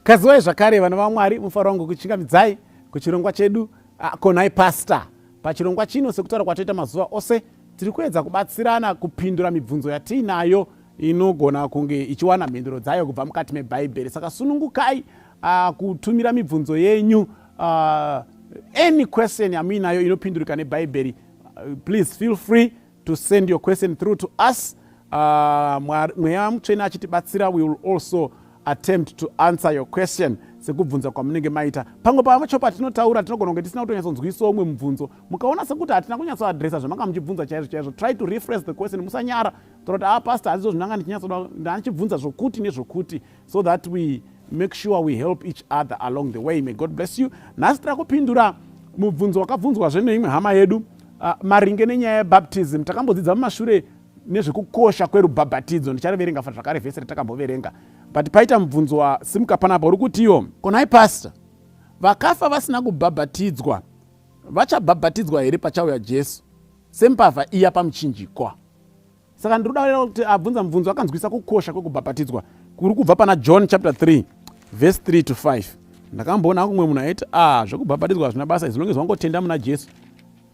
Kaziwai zvakare vana vaMwari munofanira kunge kuchingamidzai kuchirongwa chedu konhai pastor. Pachirongwa chino sekutaura kwatoita mazuva ose tiri kuedza kubatsirana kupindura mibvunzo yatiinayo inogona kunge ichiwana mhinduro dzayo kubva mukati meBhaibheri. Saka sunungukai kutumira mibvunzo yenyu, any question yamuinayo inopindurika neBhaibheri. Please feel free to send your question through to us. Mweya mutsvene achitibatsira, we will also attempt to answer your question sekubvunza kwamunenge maita. Pamwe pacho patinotaura tinogona kunge tisina kutonyatsokunzwisa umwe mubvunzo, mukaona sekuti hatina kunyatsoadresa zvamanga muchibvunza chaizvo chaizvo, try to rephrase the question. Musanyara kuti pastor hazvo zvinanga ndichibvunza zvokuti nezvokuti, so that we make sure we help each other along the way. May God bless you. Nhasi tiri kupindura mubvunzo wakabvunzwazve neimwe hama yedu maringe nenyaya yebaptism. Takambodzidza mumashure nezvekukosha kwerubhabhatidzo. Ndichareverenga zvakare vhesi ratakamboverenga, but paita mubvunzo wasimuka panapa uri kuti iyo konai pastor, vakafa vasina kubhabhatidzwa vachabhabhatidzwa here pachauya Jesu sembavha iya pamuchinjikwa? Saka ndinoda kuti abvunza mubvunzo akanzwisa kukosha kwekubhabhatidzwa kuri kubva pana John chapter 3 verse 3 to 5. Ndakamboona kumwe munhu aiti zvekubhabhatidzwa hazvina basa, as long as wangotenda muna Jesu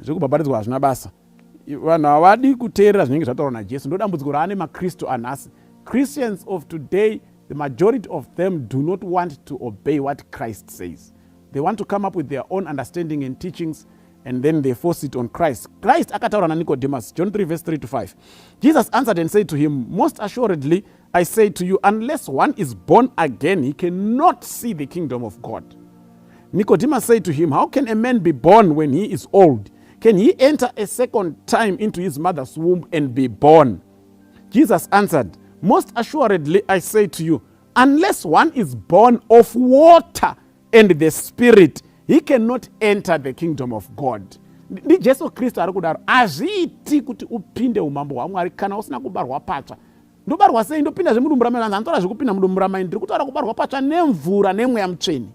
zvekubhabhatidzwa hazvina basa. Vanhu havadi kuteerera zvinenge zvataurwa naJesu. Ndo dambudziko raane maKristu anhasi. Christians of today, the majority of them do not want to obey what Christ says. They want to come up with their own understanding and teachings, and then they force it on Christ. Christ akataura naNicodemus, John 3 verse 3 to 5. Jesus answered and said to him, most assuredly I say to you, unless one is born again, he cannot see the kingdom of God. Nicodemus said to him, how can a man be born when he is old? Can he enter a second time into his mother's womb and be born? Jesus answered, most assuredly I say to you, unless one is born of water and the Spirit, he cannot enter the kingdom of God. Ndi Jesu Kristu ari kudaro, hazviiti kuti upinde umambo hwaMwari kana usina kubarwa patsva. Ndobarwa sei? Ndopinda zvemudumbu ramai. Andotaura zvekupinda mudumbu ramai, ndiri kutaura kubarwa patsva nemvura nemweya mutsvene.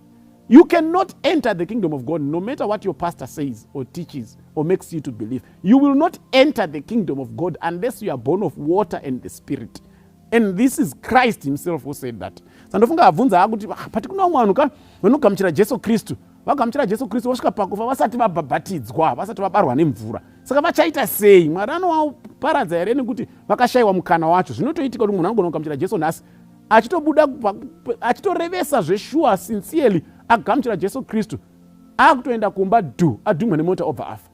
You cannot enter the kingdom of God no matter what your pastor says or teaches or makes you to believe. You will not enter the kingdom of God unless you are born of water and the Spirit. And this is Christ himself who said that. Sandofunga abvunza akuti pati kuna vanhu vanogamuchira Jesu Kristu, vagamuchira Jesu Kristu vasvika pakufa vasati vabhabhatidzwa, vasati vabarwa nemvura. Saka vachaita sei? Mwari anovaparadza here nekuti vakashayiwa mukana wacho? Zvinotoitika kuti munhu anogona kugamuchira Jesu nhasi achitobuda achitorevesa zveshuwa sincerely agamuchira Jesu Kristu, akutoenda kumba adhumwe nemota obva afa.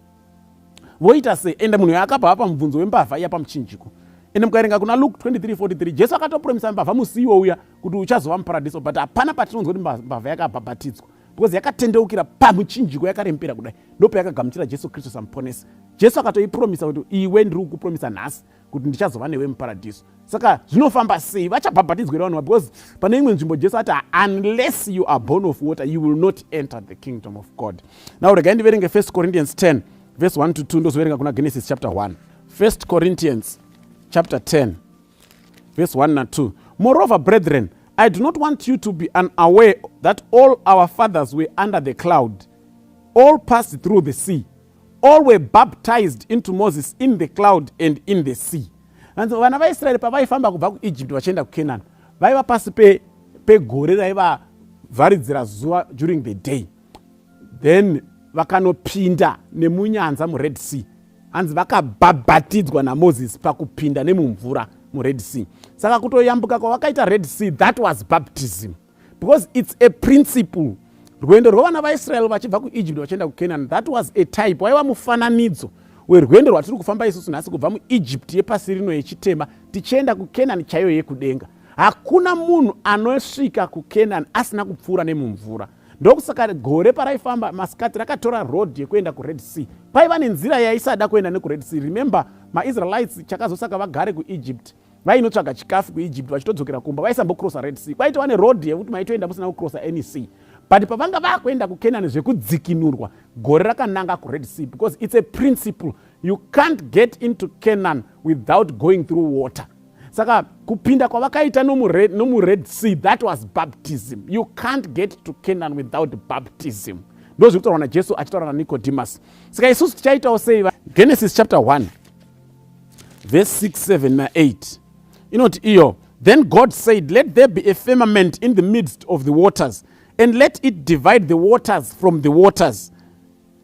Voita sei? Ende munhu akabva apa mubvunzo wembavha iya pamuchinjiko. Ende mukaerenga kuna Luke 23:43, Jesu akatopromisa mbavha musi iwouya kuti uchazova muparadiso, but hapana patinonzwa kuti mbavha yakabhabhatidzwa, because yakatendeukira pamuchinjiko yakarembera kudai. Ndopa yakagamuchira Jesu Kristu samuponesi. Jesu akatoipromisa kuti iwe ndiri kukupromisa nhasi kuti ndichazova newe muparadiso. Saka zvinofamba sei? Vachabhabhatidzwa here vanhu, because pane imwe nzvimbo Jesu ati unless you are born of water you will not enter the kingdom of God. Now regai ndiverenge 1 Corinthians 10 verse 1 to 2 ndozoverenga kuna Genesis chapter 1. 1 Corinthians chapter 10 verse 1 and 2. Moreover, brethren, I do not want you to be unaware that all our fathers were under the cloud, all passed through the sea, all were baptized into Moses in the cloud and in the sea. And vana vaIsraeri pavaifamba kubva kuEgypt vachienda kuCanaan, vaiva pasi pegore raivavharidzira zuva during the day. Then vakanopinda nemunyanza muRed Sea. Hanzi vakabhabhatidzwa naMoses pakupinda nemumvura muRed Sea. Saka kutoyambuka kwavakaita Red Sea, that was baptism, because it's a principle. Rwendo rwevana vaIsraeri vachibva kuEgypt vachienda kuCanaan, that was a type, waiva mufananidzo werwendo rwatiri kufamba isusu nhasi kubva muEgypt yepasi rino yechitema tichienda kuCanaan chaiyo yekudenga. Hakuna munhu anosvika kuCanaan asina kupfuura nemumvura. Ndokusaka gore paraifamba masikati rakatora road yekuenda kuRed Sea. Paiva nenzira yaisada kuenda nekuRed Sea. Remember, maIsraelites chakazosaka vagare kuEgypt, vainotsvaga chikafu kuEgypt vachitodzokera kumba, vaisambocrossa Red Sea. Kwaitova neroad yekuti maitoenda musina kucrossa any sea. But pavanga vakuenda kuCanaan zvekudzikinurwa, gore rakananga kuRed Sea, because it's a principle. You can't get into Canaan without going through water. Saka kupinda kwavakaita nomuRed Sea, that was baptism. You can't get to Canaan without baptism. Ndozviri kutaurwa naJesu achitaura naNicodemus. Saka isusu tichaitawo sei? Genesis chapter 1 verse 6, 7 na 8 inoti iyo, Then God said, let there be a firmament in the midst of the waters, and let it divide the waters from the waters.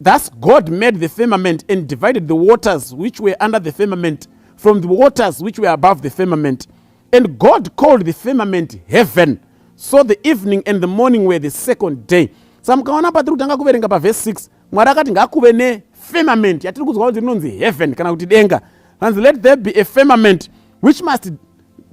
Thus God made the firmament and divided the waters which were under the firmament from the waters which were above the firmament. And God called the firmament heaven. So the evening and the morning were the second day. Samkaona patiri kutanga kuverenga pa verse 6. Mwari akati ngakuve ne firmament yatiri kuzwa kuti inonzi heaven kana kuti denga. And let there be a firmament which must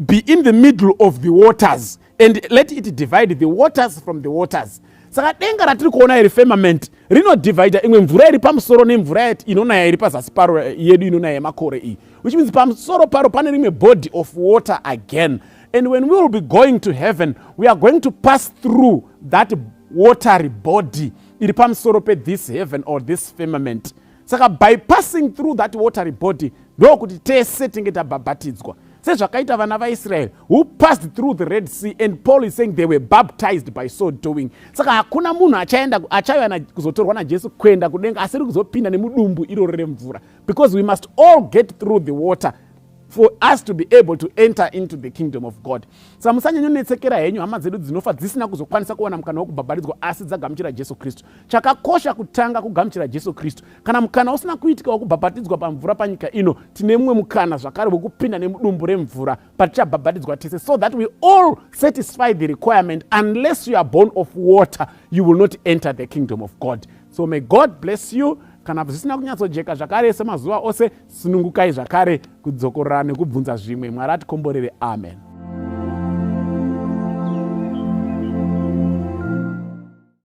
be in the middle of the waters, and let it divide the waters from the waters. Saka denga ratiri kuona iri firmament rinodivide imwe mvura iri pamusoro nemvura inonaya iri pazasi paro yedu inonaya makore iyi, which means pamusoro paro pane rimwe body of water again. And when we will be going to heaven, we are going to pass through that watery body iri pamusoro pe this heaven or this firmament. Saka by passing through that watery body ndokuti tese tinge tabhabhatidzwa sezvakaita vana vaIsrael who passed through the Red Sea, and Paul is saying they were baptized by so doing. Saka hakuna munhu achauya kuzotorwa naJesu kuenda kudenga asiri kuzopinda nemudumbu iroro remvura, because we must all get through the water for us to be able to enter into the kingdom of God. Saka musanyanyonetsekera henyu hama dzedu dzinofa dzisina kuzokwanisa kuwana mukana wokubhabhatidzwa asi dzagamuchira Jesu Kristu. Chakakosha kutanga kugamuchira Jesu Kristu. Kana mukana usina kuitika wokubhabhatidzwa pamvura panyika ino, tine mumwe mukana zvakare wokupinda nemudumbu remvura patichabhabhatidzwa tese, so that we all satisfy the requirement. Unless you are born of water, you will not enter the kingdom of God. So may God bless you. Kana zvisina kunyatsojeka zvakare semazuva ose, sunungukai zvakare kudzokorera nekubvunza zvimwe. Mwari atikomborere. Amen.